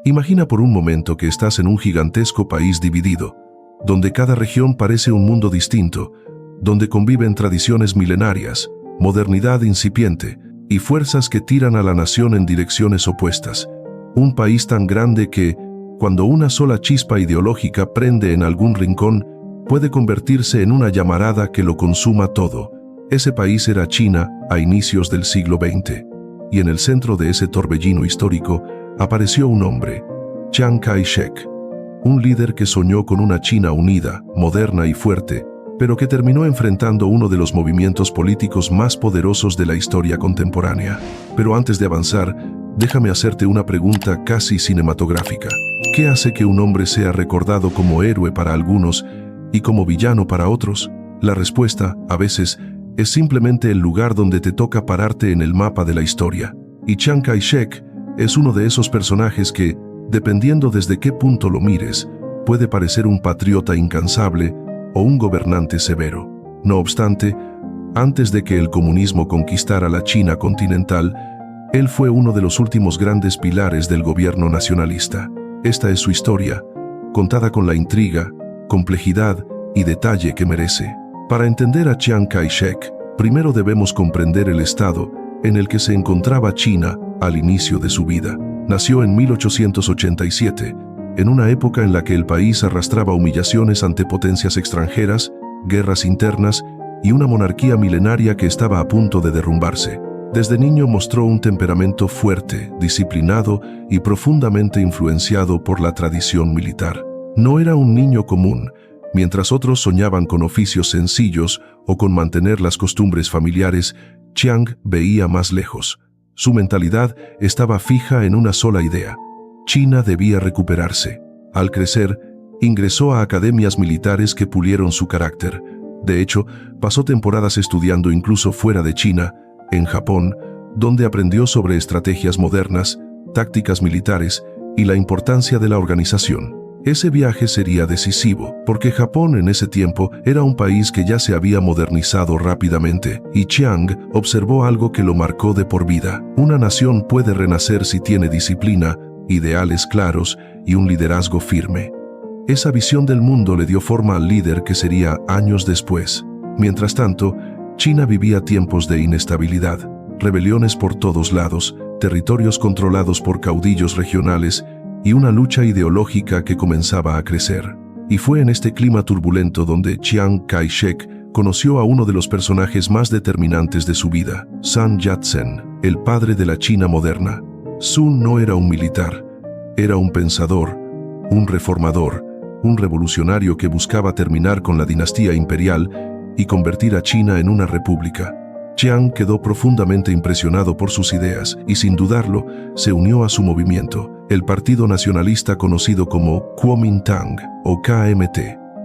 Imagina por un momento que estás en un gigantesco país dividido, donde cada región parece un mundo distinto, donde conviven tradiciones milenarias, modernidad incipiente y fuerzas que tiran a la nación en direcciones opuestas. Un país tan grande que, cuando una sola chispa ideológica prende en algún rincón, puede convertirse en una llamarada que lo consuma todo. Ese país era China a inicios del siglo XX, y en el centro de ese torbellino histórico apareció un hombre, Chiang Kai-shek, un líder que soñó con una China unida, moderna y fuerte, pero que terminó enfrentando uno de los movimientos políticos más poderosos de la historia contemporánea. Pero antes de avanzar, déjame hacerte una pregunta casi cinematográfica. ¿Qué hace que un hombre sea recordado como héroe para algunos y como villano para otros? La respuesta, a veces, es simplemente el lugar donde te toca pararte en el mapa de la historia. Y Chiang Kai-shek es uno de esos personajes que, dependiendo desde qué punto lo mires, puede parecer un patriota incansable o un gobernante severo. No obstante, antes de que el comunismo conquistara la China continental, él fue uno de los últimos grandes pilares del gobierno nacionalista. Esta es su historia, contada con la intriga, complejidad y detalle que merece. Para entender a Chiang Kai-shek, primero debemos comprender el estado en el que se encontraba China al inicio de su vida. Nació en 1887, en una época en la que el país arrastraba humillaciones ante potencias extranjeras, guerras internas y una monarquía milenaria que estaba a punto de derrumbarse. Desde niño mostró un temperamento fuerte, disciplinado y profundamente influenciado por la tradición militar. No era un niño común. Mientras otros soñaban con oficios sencillos o con mantener las costumbres familiares, Chiang veía más lejos. Su mentalidad estaba fija en una sola idea: China debía recuperarse. Al crecer, ingresó a academias militares que pulieron su carácter. De hecho, pasó temporadas estudiando incluso fuera de China, en Japón, donde aprendió sobre estrategias modernas, tácticas militares y la importancia de la organización. Ese viaje sería decisivo, porque Japón en ese tiempo era un país que ya se había modernizado rápidamente, y Chiang observó algo que lo marcó de por vida. Una nación puede renacer si tiene disciplina, ideales claros y un liderazgo firme. Esa visión del mundo le dio forma al líder que sería años después. Mientras tanto, China vivía tiempos de inestabilidad, rebeliones por todos lados, territorios controlados por caudillos regionales y una lucha ideológica que comenzaba a crecer. Y fue en este clima turbulento donde Chiang Kai-shek conoció a uno de los personajes más determinantes de su vida, Sun Yat-sen, el padre de la China moderna. Sun no era un militar, era un pensador, un reformador, un revolucionario que buscaba terminar con la dinastía imperial y convertir a China en una república. Chiang quedó profundamente impresionado por sus ideas y, sin dudarlo, se unió a su movimiento, el partido nacionalista conocido como Kuomintang o KMT.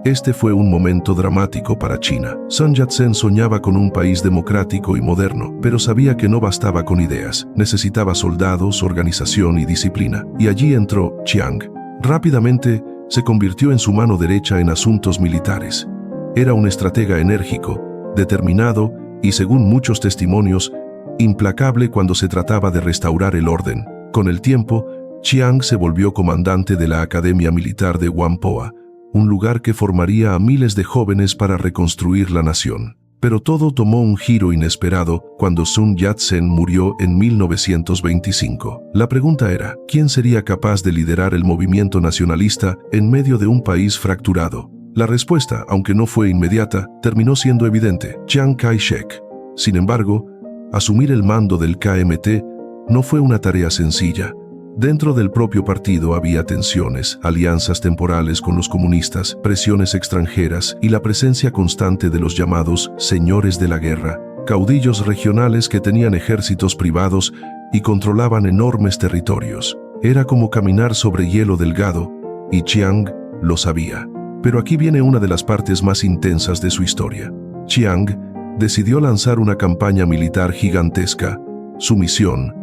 Este fue un momento dramático para China. Sun Yat-sen soñaba con un país democrático y moderno, pero sabía que no bastaba con ideas. Necesitaba soldados, organización y disciplina. Y allí entró Chiang. Rápidamente se convirtió en su mano derecha en asuntos militares. Era un estratega enérgico, determinado y, según muchos testimonios, implacable cuando se trataba de restaurar el orden. Con el tiempo, Chiang se volvió comandante de la Academia Militar de Whampoa, un lugar que formaría a miles de jóvenes para reconstruir la nación. Pero todo tomó un giro inesperado cuando Sun Yat-sen murió en 1925. La pregunta era, ¿quién sería capaz de liderar el movimiento nacionalista en medio de un país fracturado? La respuesta, aunque no fue inmediata, terminó siendo evidente: Chiang Kai-shek. Sin embargo, asumir el mando del KMT no fue una tarea sencilla. Dentro del propio partido había tensiones, alianzas temporales con los comunistas, presiones extranjeras y la presencia constante de los llamados señores de la guerra, caudillos regionales que tenían ejércitos privados y controlaban enormes territorios. Era como caminar sobre hielo delgado, y Chiang lo sabía. Pero aquí viene una de las partes más intensas de su historia. Chiang decidió lanzar una campaña militar gigantesca. Su misión: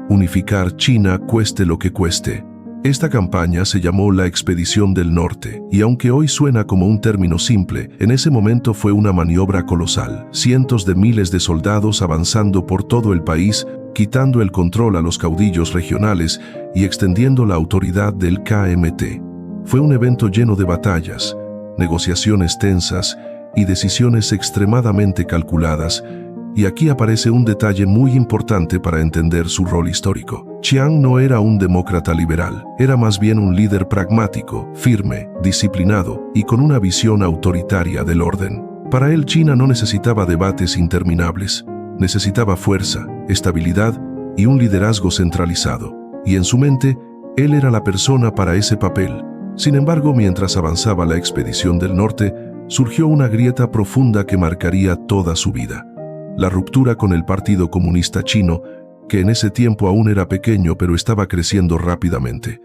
unificar China cueste lo que cueste. Esta campaña se llamó la Expedición del Norte, y aunque hoy suena como un término simple, en ese momento fue una maniobra colosal. Cientos de miles de soldados avanzando por todo el país, quitando el control a los caudillos regionales y extendiendo la autoridad del KMT. Fue un evento lleno de batallas, negociaciones tensas y decisiones extremadamente calculadas, y aquí aparece un detalle muy importante para entender su rol histórico. Chiang no era un demócrata liberal, era más bien un líder pragmático, firme, disciplinado y con una visión autoritaria del orden. Para él, China no necesitaba debates interminables, necesitaba fuerza, estabilidad y un liderazgo centralizado. Y en su mente, él era la persona para ese papel. Sin embargo, mientras avanzaba la expedición del norte, surgió una grieta profunda que marcaría toda su vida. La ruptura con el Partido Comunista Chino, que en ese tiempo aún era pequeño pero estaba creciendo rápidamente.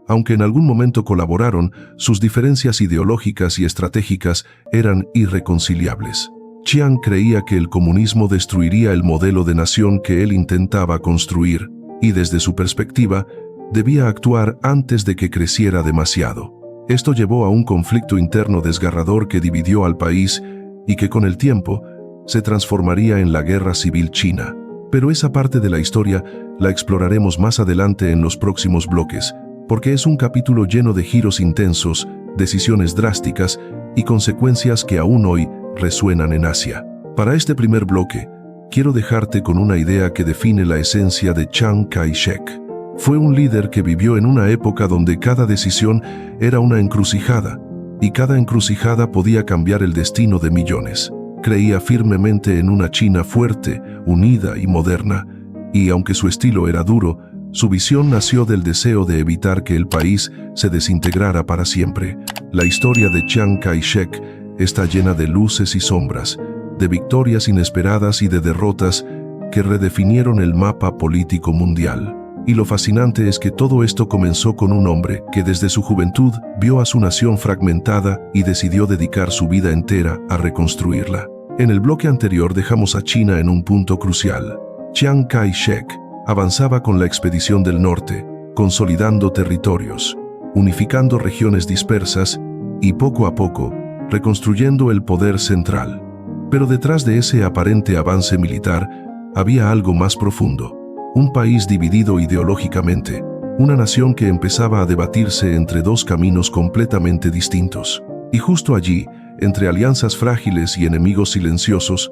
Aunque en algún momento colaboraron, sus diferencias ideológicas y estratégicas eran irreconciliables. Chiang creía que el comunismo destruiría el modelo de nación que él intentaba construir, y desde su perspectiva, debía actuar antes de que creciera demasiado. Esto llevó a un conflicto interno desgarrador que dividió al país y que con el tiempo se transformaría en la Guerra Civil China. Pero esa parte de la historia la exploraremos más adelante en los próximos bloques, porque es un capítulo lleno de giros intensos, decisiones drásticas y consecuencias que aún hoy resuenan en Asia. Para este primer bloque, quiero dejarte con una idea que define la esencia de Chiang Kai-shek. Fue un líder que vivió en una época donde cada decisión era una encrucijada, y cada encrucijada podía cambiar el destino de millones. Creía firmemente en una China fuerte, unida y moderna, y aunque su estilo era duro, su visión nació del deseo de evitar que el país se desintegrara para siempre. La historia de Chiang Kai-shek está llena de luces y sombras, de victorias inesperadas y de derrotas que redefinieron el mapa político mundial. Y lo fascinante es que todo esto comenzó con un hombre que desde su juventud vio a su nación fragmentada y decidió dedicar su vida entera a reconstruirla. En el bloque anterior dejamos a China en un punto crucial. Chiang Kai-shek avanzaba con la expedición del norte, consolidando territorios, unificando regiones dispersas y poco a poco reconstruyendo el poder central. Pero detrás de ese aparente avance militar había algo más profundo. Un país dividido ideológicamente, una nación que empezaba a debatirse entre dos caminos completamente distintos. Y justo allí, entre alianzas frágiles y enemigos silenciosos,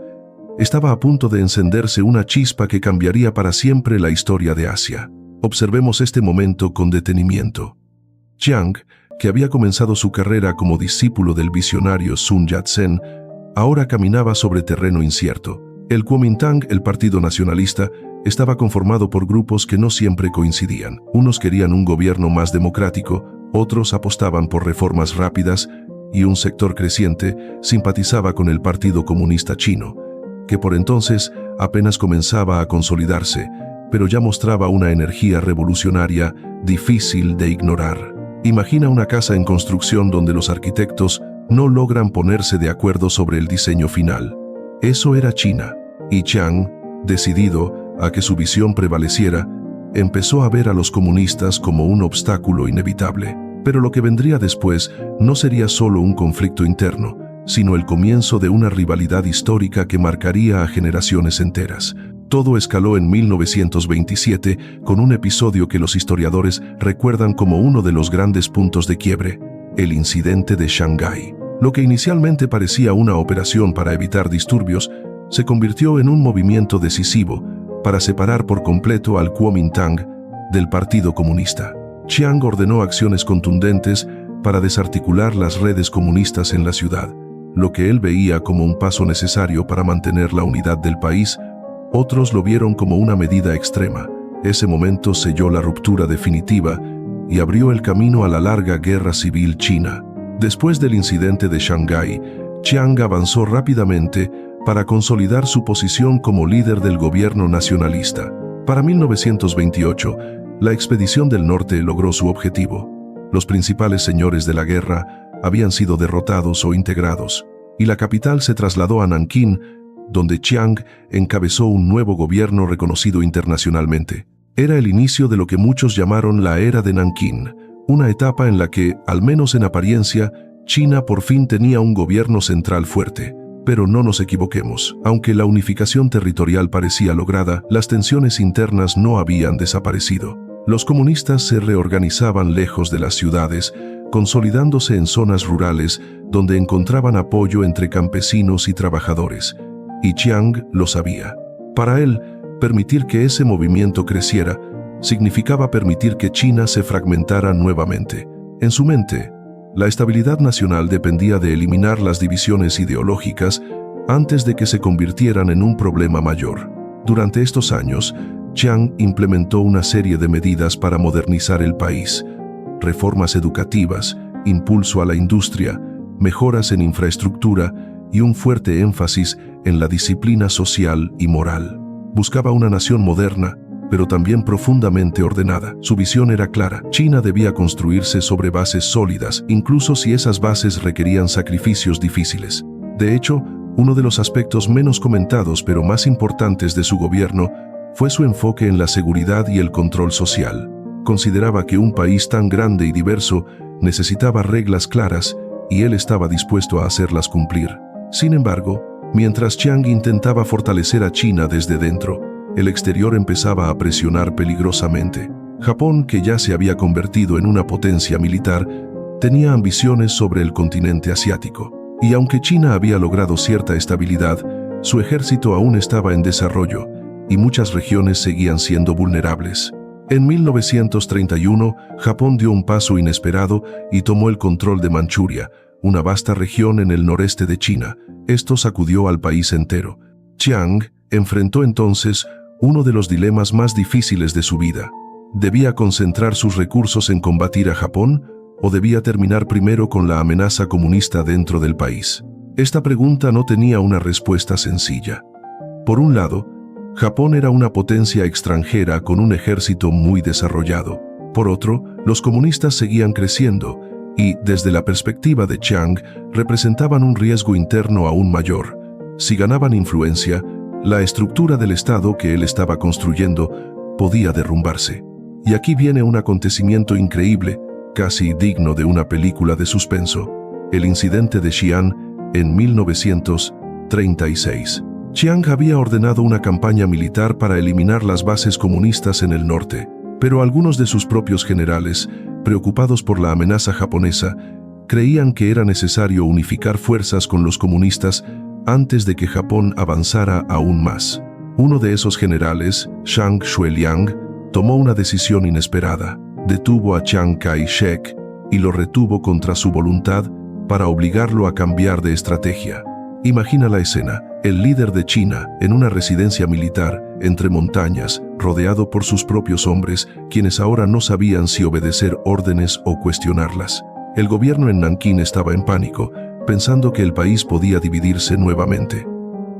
estaba a punto de encenderse una chispa que cambiaría para siempre la historia de Asia. Observemos este momento con detenimiento. Chiang, que había comenzado su carrera como discípulo del visionario Sun Yat-sen, ahora caminaba sobre terreno incierto. El Kuomintang, el partido nacionalista, estaba conformado por grupos que no siempre coincidían. Unos querían un gobierno más democrático, otros apostaban por reformas rápidas, y un sector creciente simpatizaba con el Partido Comunista Chino, que por entonces apenas comenzaba a consolidarse, pero ya mostraba una energía revolucionaria difícil de ignorar. Imagina una casa en construcción donde los arquitectos no logran ponerse de acuerdo sobre el diseño final. Eso era China, y Chiang, decidido a que su visión prevaleciera, empezó a ver a los comunistas como un obstáculo inevitable. Pero lo que vendría después no sería solo un conflicto interno, sino el comienzo de una rivalidad histórica que marcaría a generaciones enteras. Todo escaló en 1927 con un episodio que los historiadores recuerdan como uno de los grandes puntos de quiebre, el incidente de Shanghái. Lo que inicialmente parecía una operación para evitar disturbios, se convirtió en un movimiento decisivo para separar por completo al Kuomintang del Partido Comunista. Chiang ordenó acciones contundentes para desarticular las redes comunistas en la ciudad, lo que él veía como un paso necesario para mantener la unidad del país. Otros lo vieron como una medida extrema. Ese momento selló la ruptura definitiva y abrió el camino a la larga guerra civil china. Después del incidente de Shanghái, Chiang avanzó rápidamente para consolidar su posición como líder del gobierno nacionalista. Para 1928, la expedición del norte logró su objetivo. Los principales señores de la guerra habían sido derrotados o integrados, y la capital se trasladó a Nankín, donde Chiang encabezó un nuevo gobierno reconocido internacionalmente. Era el inicio de lo que muchos llamaron la era de Nankín, Una etapa en la que, al menos en apariencia, China por fin tenía un gobierno central fuerte. Pero no nos equivoquemos, aunque la unificación territorial parecía lograda, las tensiones internas no habían desaparecido. Los comunistas se reorganizaban lejos de las ciudades, consolidándose en zonas rurales donde encontraban apoyo entre campesinos y trabajadores. Y Chiang lo sabía. Para él, permitir que ese movimiento creciera significaba permitir que China se fragmentara nuevamente. En su mente, la estabilidad nacional dependía de eliminar las divisiones ideológicas antes de que se convirtieran en un problema mayor. Durante estos años, Chiang implementó una serie de medidas para modernizar el país: reformas educativas, impulso a la industria, mejoras en infraestructura y un fuerte énfasis en la disciplina social y moral. Buscaba una nación moderna, pero también profundamente ordenada. Su visión era clara: China debía construirse sobre bases sólidas, incluso si esas bases requerían sacrificios difíciles. De hecho, uno de los aspectos menos comentados pero más importantes de su gobierno fue su enfoque en la seguridad y el control social. Consideraba que un país tan grande y diverso necesitaba reglas claras y él estaba dispuesto a hacerlas cumplir. Sin embargo, mientras Chiang intentaba fortalecer a China desde dentro, el exterior empezaba a presionar peligrosamente. Japón, que ya se había convertido en una potencia militar, tenía ambiciones sobre el continente asiático. Y aunque China había logrado cierta estabilidad, su ejército aún estaba en desarrollo y muchas regiones seguían siendo vulnerables. En 1931, Japón dio un paso inesperado y tomó el control de Manchuria, una vasta región en el noreste de China. Esto sacudió al país entero. Chiang enfrentó entonces uno de los dilemas más difíciles de su vida. ¿Debía concentrar sus recursos en combatir a Japón o debía terminar primero con la amenaza comunista dentro del país? Esta pregunta no tenía una respuesta sencilla. Por un lado, Japón era una potencia extranjera con un ejército muy desarrollado. Por otro, los comunistas seguían creciendo y, desde la perspectiva de Chiang, representaban un riesgo interno aún mayor. Si ganaban influencia, la estructura del Estado que él estaba construyendo podía derrumbarse. Y aquí viene un acontecimiento increíble, casi digno de una película de suspenso: el incidente de Xi'an en 1936. Chiang había ordenado una campaña militar para eliminar las bases comunistas en el norte, pero algunos de sus propios generales, preocupados por la amenaza japonesa, creían que era necesario unificar fuerzas con los comunistas antes de que Japón avanzara aún más. Uno de esos generales, Zhang Xueliang, tomó una decisión inesperada. Detuvo a Chiang Kai-shek y lo retuvo contra su voluntad para obligarlo a cambiar de estrategia. Imagina la escena: el líder de China en una residencia militar entre montañas, rodeado por sus propios hombres, quienes ahora no sabían si obedecer órdenes o cuestionarlas. El gobierno en Nankín estaba en pánico, pensando que el país podía dividirse nuevamente.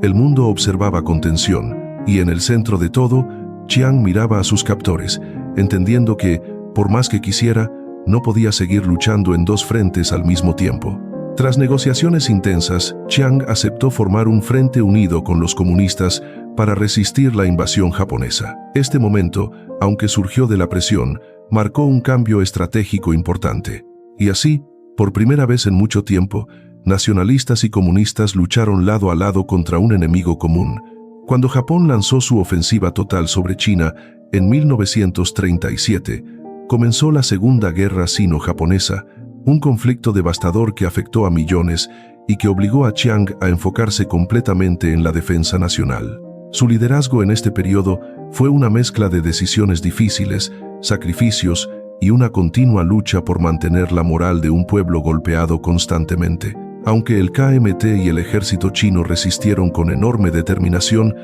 El mundo observaba con tensión, y en el centro de todo, Chiang miraba a sus captores, entendiendo que, por más que quisiera, no podía seguir luchando en dos frentes al mismo tiempo. Tras negociaciones intensas, Chiang aceptó formar un frente unido con los comunistas para resistir la invasión japonesa. Este momento, aunque surgió de la presión, marcó un cambio estratégico importante. Y así, por primera vez en mucho tiempo, nacionalistas y comunistas lucharon lado a lado contra un enemigo común. Cuando Japón lanzó su ofensiva total sobre China en 1937, comenzó la Segunda Guerra Sino-Japonesa, un conflicto devastador que afectó a millones y que obligó a Chiang a enfocarse completamente en la defensa nacional. Su liderazgo en este periodo fue una mezcla de decisiones difíciles, sacrificios y una continua lucha por mantener la moral de un pueblo golpeado constantemente. Aunque el KMT y el ejército chino resistieron con enorme determinación,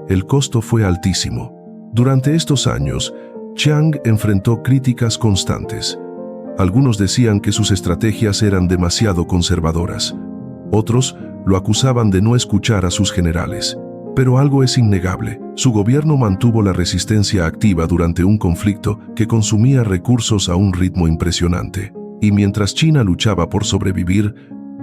el costo fue altísimo. Durante estos años, Chiang enfrentó críticas constantes. Algunos decían que sus estrategias eran demasiado conservadoras. Otros lo acusaban de no escuchar a sus generales. Pero algo es innegable: su gobierno mantuvo la resistencia activa durante un conflicto que consumía recursos a un ritmo impresionante. Y mientras China luchaba por sobrevivir,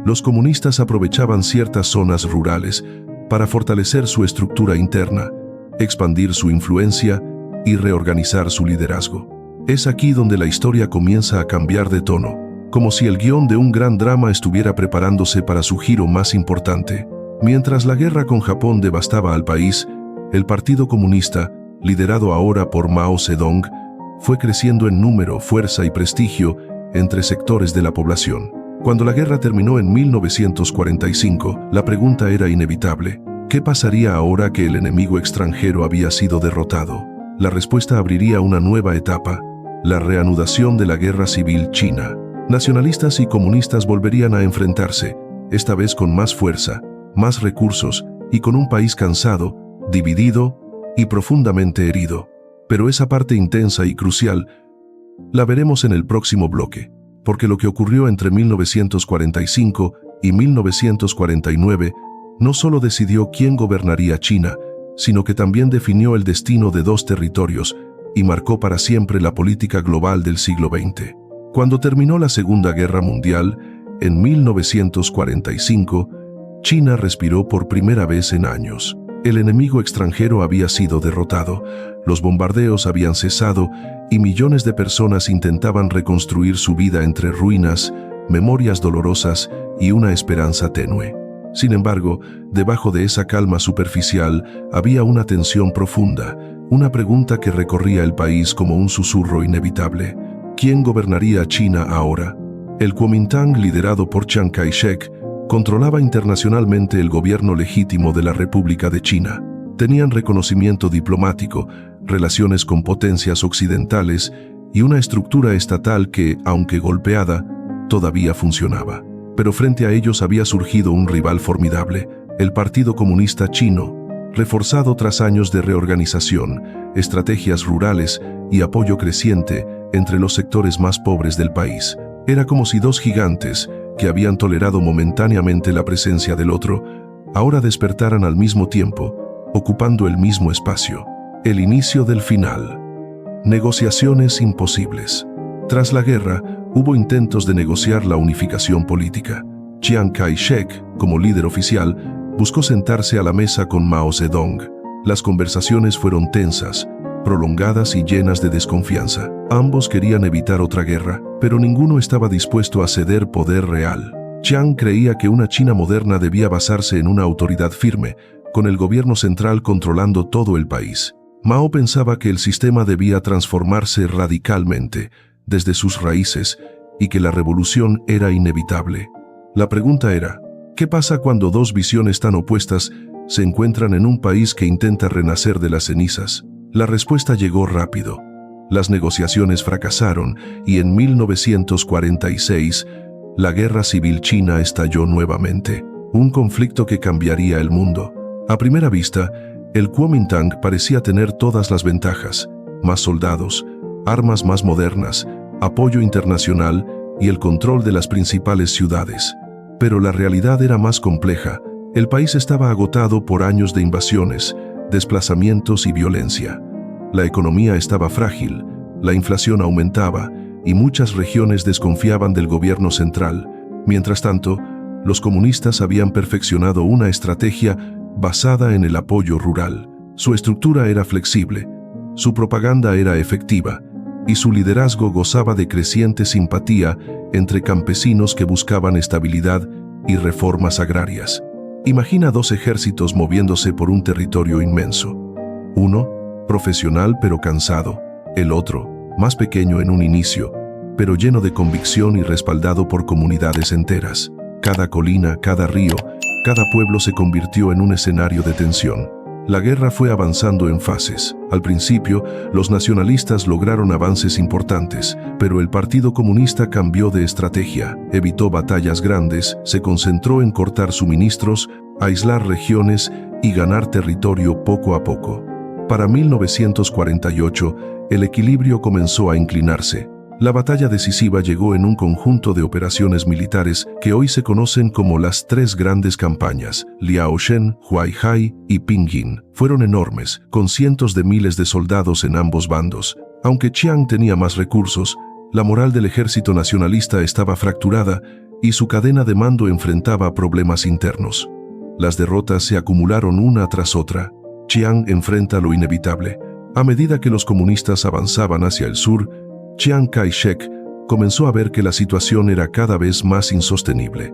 los comunistas aprovechaban ciertas zonas rurales para fortalecer su estructura interna, expandir su influencia y reorganizar su liderazgo. Es aquí donde la historia comienza a cambiar de tono, como si el guión de un gran drama estuviera preparándose para su giro más importante. Mientras la guerra con Japón devastaba al país, el Partido Comunista, liderado ahora por Mao Zedong, fue creciendo en número, fuerza y prestigio entre sectores de la población. Cuando la guerra terminó en 1945, la pregunta era inevitable: ¿qué pasaría ahora que el enemigo extranjero había sido derrotado? La respuesta abriría una nueva etapa: la reanudación de la guerra civil china. Nacionalistas y comunistas volverían a enfrentarse, esta vez con más fuerza, más recursos y con un país cansado, dividido y profundamente herido. Pero esa parte intensa y crucial la veremos en el próximo bloque, porque lo que ocurrió entre 1945 y 1949 no solo decidió quién gobernaría China, sino que también definió el destino de dos territorios y marcó para siempre la política global del siglo XX. Cuando terminó la Segunda Guerra Mundial, en 1945, China respiró por primera vez en años. El enemigo extranjero había sido derrotado, los bombardeos habían cesado y millones de personas intentaban reconstruir su vida entre ruinas, memorias dolorosas y una esperanza tenue. Sin embargo, debajo de esa calma superficial había una tensión profunda, una pregunta que recorría el país como un susurro inevitable: ¿quién gobernaría China ahora? El Kuomintang, liderado por Chiang Kai-shek, controlaba internacionalmente el gobierno legítimo de la República de China. Tenían reconocimiento diplomático, relaciones con potencias occidentales y una estructura estatal que, aunque golpeada, todavía funcionaba. Pero frente a ellos había surgido un rival formidable: el Partido Comunista Chino, reforzado tras años de reorganización, estrategias rurales y apoyo creciente entre los sectores más pobres del país. Era como si dos gigantes, que habían tolerado momentáneamente la presencia del otro, ahora despertaran al mismo tiempo, ocupando el mismo espacio. El inicio del final. Negociaciones imposibles. Tras la guerra, hubo intentos de negociar la unificación política. Chiang Kai-shek, como líder oficial, buscó sentarse a la mesa con Mao Zedong. Las conversaciones fueron tensas, prolongadas y llenas de desconfianza. Ambos querían evitar otra guerra, pero ninguno estaba dispuesto a ceder poder real. Chiang creía que una China moderna debía basarse en una autoridad firme, con el gobierno central controlando todo el país. Mao pensaba que el sistema debía transformarse radicalmente, desde sus raíces, y que la revolución era inevitable. La pregunta era: ¿qué pasa cuando dos visiones tan opuestas se encuentran en un país que intenta renacer de las cenizas? La respuesta llegó rápido. Las negociaciones fracasaron y en 1946 la Guerra Civil China estalló nuevamente, un conflicto que cambiaría el mundo. A primera vista, el Kuomintang parecía tener todas las ventajas: más soldados, armas más modernas, apoyo internacional y el control de las principales ciudades. Pero la realidad era más compleja. El país estaba agotado por años de invasiones, desplazamientos y violencia. La economía estaba frágil, la inflación aumentaba y muchas regiones desconfiaban del gobierno central. Mientras tanto, los comunistas habían perfeccionado una estrategia basada en el apoyo rural. Su estructura era flexible, su propaganda era efectiva y su liderazgo gozaba de creciente simpatía entre campesinos que buscaban estabilidad y reformas agrarias. Imagina dos ejércitos moviéndose por un territorio inmenso. Uno, profesional pero cansado; el otro, más pequeño en un inicio, pero lleno de convicción y respaldado por comunidades enteras. Cada colina, cada río, cada pueblo se convirtió en un escenario de tensión. La guerra fue avanzando en fases. Al principio, los nacionalistas lograron avances importantes, pero el Partido Comunista cambió de estrategia, evitó batallas grandes, se concentró en cortar suministros, aislar regiones y ganar territorio poco a poco. Para 1948, el equilibrio comenzó a inclinarse. La batalla decisiva llegó en un conjunto de operaciones militares que hoy se conocen como las tres grandes campañas: Liaoshen, Huaihai y Pinyin. Fueron enormes, con cientos de miles de soldados en ambos bandos. Aunque Chiang tenía más recursos, la moral del ejército nacionalista estaba fracturada y su cadena de mando enfrentaba problemas internos. Las derrotas se acumularon una tras otra. Chiang enfrenta lo inevitable. A medida que los comunistas avanzaban hacia el sur, Chiang Kai-shek comenzó a ver que la situación era cada vez más insostenible.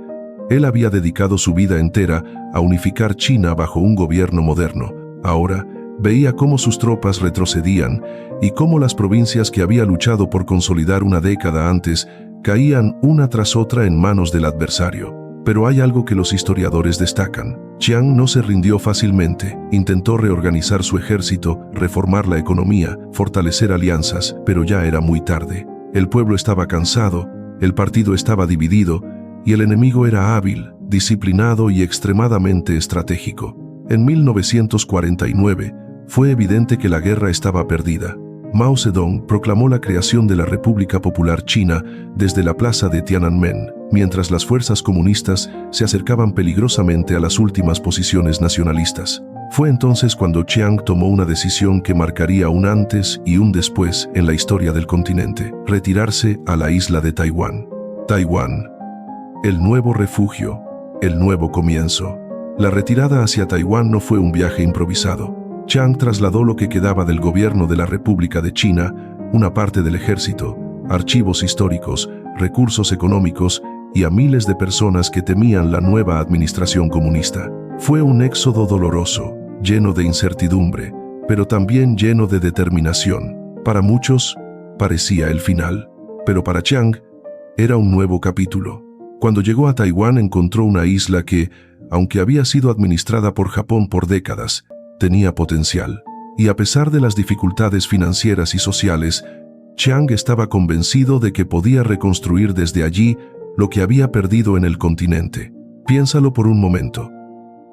Él había dedicado su vida entera a unificar China bajo un gobierno moderno. Ahora, veía cómo sus tropas retrocedían y cómo las provincias que había luchado por consolidar una década antes caían una tras otra en manos del adversario. Pero hay algo que los historiadores destacan. Chiang no se rindió fácilmente, intentó reorganizar su ejército, reformar la economía, fortalecer alianzas, pero ya era muy tarde. El pueblo estaba cansado, el partido estaba dividido y el enemigo era hábil, disciplinado y extremadamente estratégico. En 1949, fue evidente que la guerra estaba perdida. Mao Zedong proclamó la creación de la República Popular China desde la plaza de Tiananmen, mientras las fuerzas comunistas se acercaban peligrosamente a las últimas posiciones nacionalistas. Fue entonces cuando Chiang tomó una decisión que marcaría un antes y un después en la historia del continente: retirarse a la isla de Taiwán. Taiwán, el nuevo refugio, el nuevo comienzo. La retirada hacia Taiwán no fue un viaje improvisado. Chiang trasladó lo que quedaba del gobierno de la República de China, una parte del ejército, archivos históricos, recursos económicos y a miles de personas que temían la nueva administración comunista. Fue un éxodo doloroso, lleno de incertidumbre, pero también lleno de determinación. Para muchos, parecía el final, pero para Chiang era un nuevo capítulo. Cuando llegó a Taiwán encontró una isla que, aunque había sido administrada por Japón por décadas, tenía potencial. Y a pesar de las dificultades financieras y sociales, Chiang estaba convencido de que podía reconstruir desde allí lo que había perdido en el continente. Piénsalo por un momento.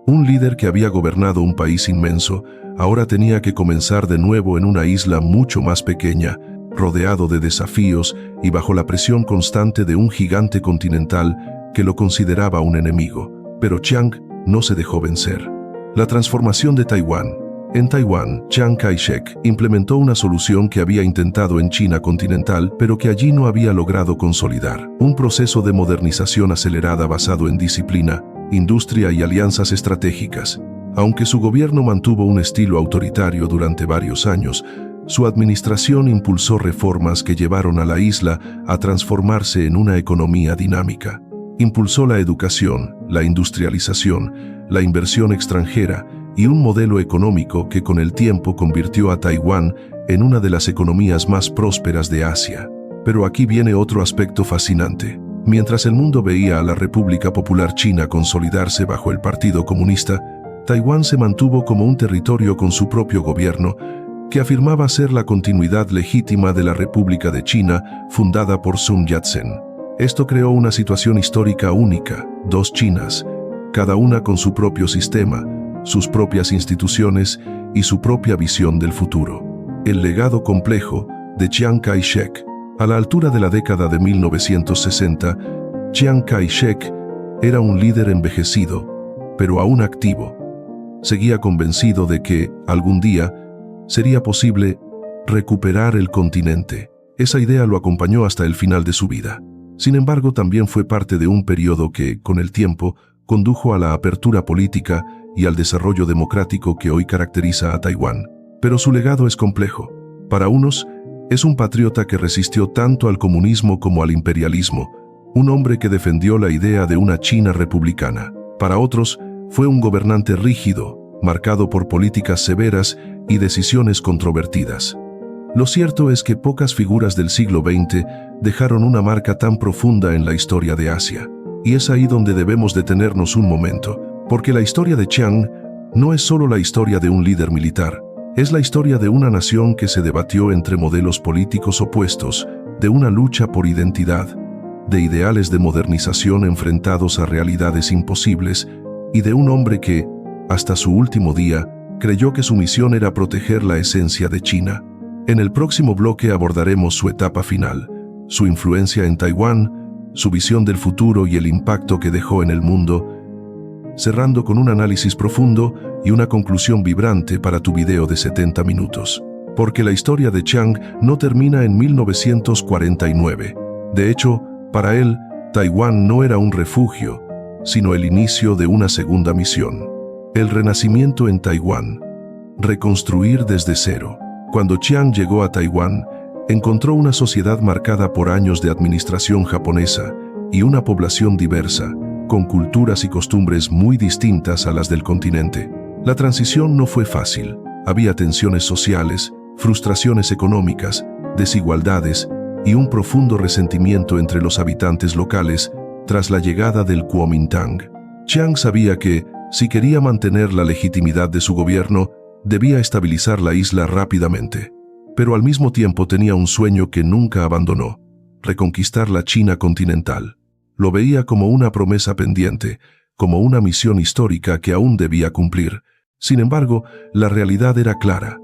Un líder que había gobernado un país inmenso, ahora tenía que comenzar de nuevo en una isla mucho más pequeña, rodeado de desafíos y bajo la presión constante de un gigante continental que lo consideraba un enemigo. Pero Chiang no se dejó vencer. La transformación de Taiwán. En Taiwán, Chiang Kai-shek implementó una solución que había intentado en China continental, pero que allí no había logrado consolidar. Un proceso de modernización acelerada basado en disciplina, industria y alianzas estratégicas. Aunque su gobierno mantuvo un estilo autoritario durante varios años, su administración impulsó reformas que llevaron a la isla a transformarse en una economía dinámica. Impulsó la educación, la industrialización, la inversión extranjera y un modelo económico que con el tiempo convirtió a Taiwán en una de las economías más prósperas de Asia. Pero aquí viene otro aspecto fascinante. Mientras el mundo veía a la República Popular China consolidarse bajo el Partido Comunista, Taiwán se mantuvo como un territorio con su propio gobierno que afirmaba ser la continuidad legítima de la República de China fundada por Sun Yat-sen. Esto creó una situación histórica única: dos Chinas, cada una con su propio sistema, sus propias instituciones y su propia visión del futuro. El legado complejo de Chiang Kai-shek. A la altura de la década de 1960, Chiang Kai-shek era un líder envejecido, pero aún activo. Seguía convencido de que, algún día, sería posible recuperar el continente. Esa idea lo acompañó hasta el final de su vida. Sin embargo, también fue parte de un periodo que, con el tiempo, condujo a la apertura política y al desarrollo democrático que hoy caracteriza a Taiwán. Pero su legado es complejo. Para unos, es un patriota que resistió tanto al comunismo como al imperialismo, un hombre que defendió la idea de una China republicana. Para otros, fue un gobernante rígido, marcado por políticas severas y decisiones controvertidas. Lo cierto es que pocas figuras del siglo XX dejaron una marca tan profunda en la historia de Asia. Y es ahí donde debemos detenernos un momento, porque la historia de Chiang no es solo la historia de un líder militar, es la historia de una nación que se debatió entre modelos políticos opuestos, de una lucha por identidad, de ideales de modernización enfrentados a realidades imposibles, y de un hombre que, hasta su último día, creyó que su misión era proteger la esencia de China. En el próximo bloque abordaremos su etapa final, su influencia en Taiwán, su visión del futuro y el impacto que dejó en el mundo, cerrando con un análisis profundo y una conclusión vibrante para tu video de 70 minutos. Porque la historia de Chiang no termina en 1949. De hecho, para él, Taiwán no era un refugio, sino el inicio de una segunda misión. El renacimiento en Taiwán. Reconstruir desde cero. Cuando Chiang llegó a Taiwán, Encontró una sociedad marcada por años de administración japonesa y una población diversa, con culturas y costumbres muy distintas a las del continente. La transición no fue fácil. Había tensiones sociales, frustraciones económicas, desigualdades y un profundo resentimiento entre los habitantes locales tras la llegada del Kuomintang. Chiang sabía que, si quería mantener la legitimidad de su gobierno, debía estabilizar la isla rápidamente. Pero al mismo tiempo tenía un sueño que nunca abandonó: reconquistar la China continental. Lo veía como una promesa pendiente, como una misión histórica que aún debía cumplir. Sin embargo, la realidad era clara.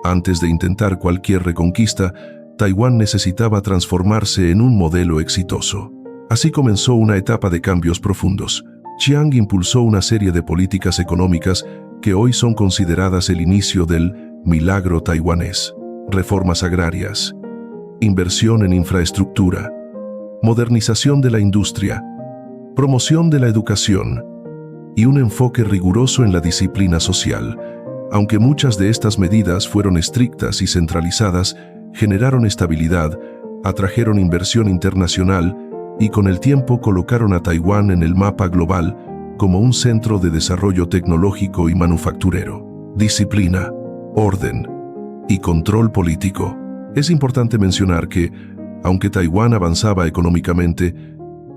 Antes de intentar cualquier reconquista, Taiwán necesitaba transformarse en un modelo exitoso. Así comenzó una etapa de cambios profundos. Chiang impulsó una serie de políticas económicas que hoy son consideradas el inicio del milagro taiwanés. Reformas agrarias, inversión en infraestructura, modernización de la industria, promoción de la educación y un enfoque riguroso en la disciplina social. Aunque muchas de estas medidas fueron estrictas y centralizadas, generaron estabilidad, atrajeron inversión internacional y con el tiempo colocaron a Taiwán en el mapa global como un centro de desarrollo tecnológico y manufacturero. Disciplina, orden y control político. Es importante mencionar que, aunque Taiwán avanzaba económicamente,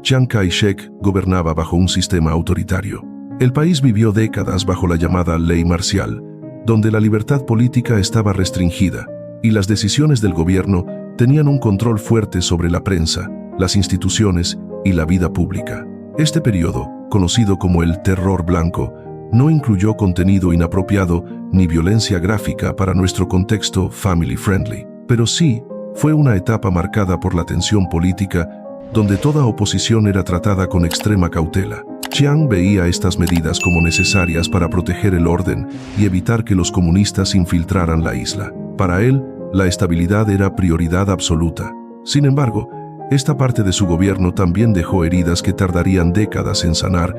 Chiang Kai-shek gobernaba bajo un sistema autoritario. El país vivió décadas bajo la llamada ley marcial, donde la libertad política estaba restringida y las decisiones del gobierno tenían un control fuerte sobre la prensa, las instituciones y la vida pública. Este periodo, conocido como el Terror Blanco, no incluyó contenido inapropiado ni violencia gráfica para nuestro contexto family friendly, pero sí fue una etapa marcada por la tensión política, donde toda oposición era tratada con extrema cautela. Chiang veía estas medidas como necesarias para proteger el orden y evitar que los comunistas infiltraran la isla. Para él, la estabilidad era prioridad absoluta. Sin embargo, esta parte de su gobierno también dejó heridas que tardarían décadas en sanar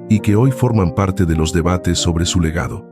y que hoy forman parte de los debates sobre su legado.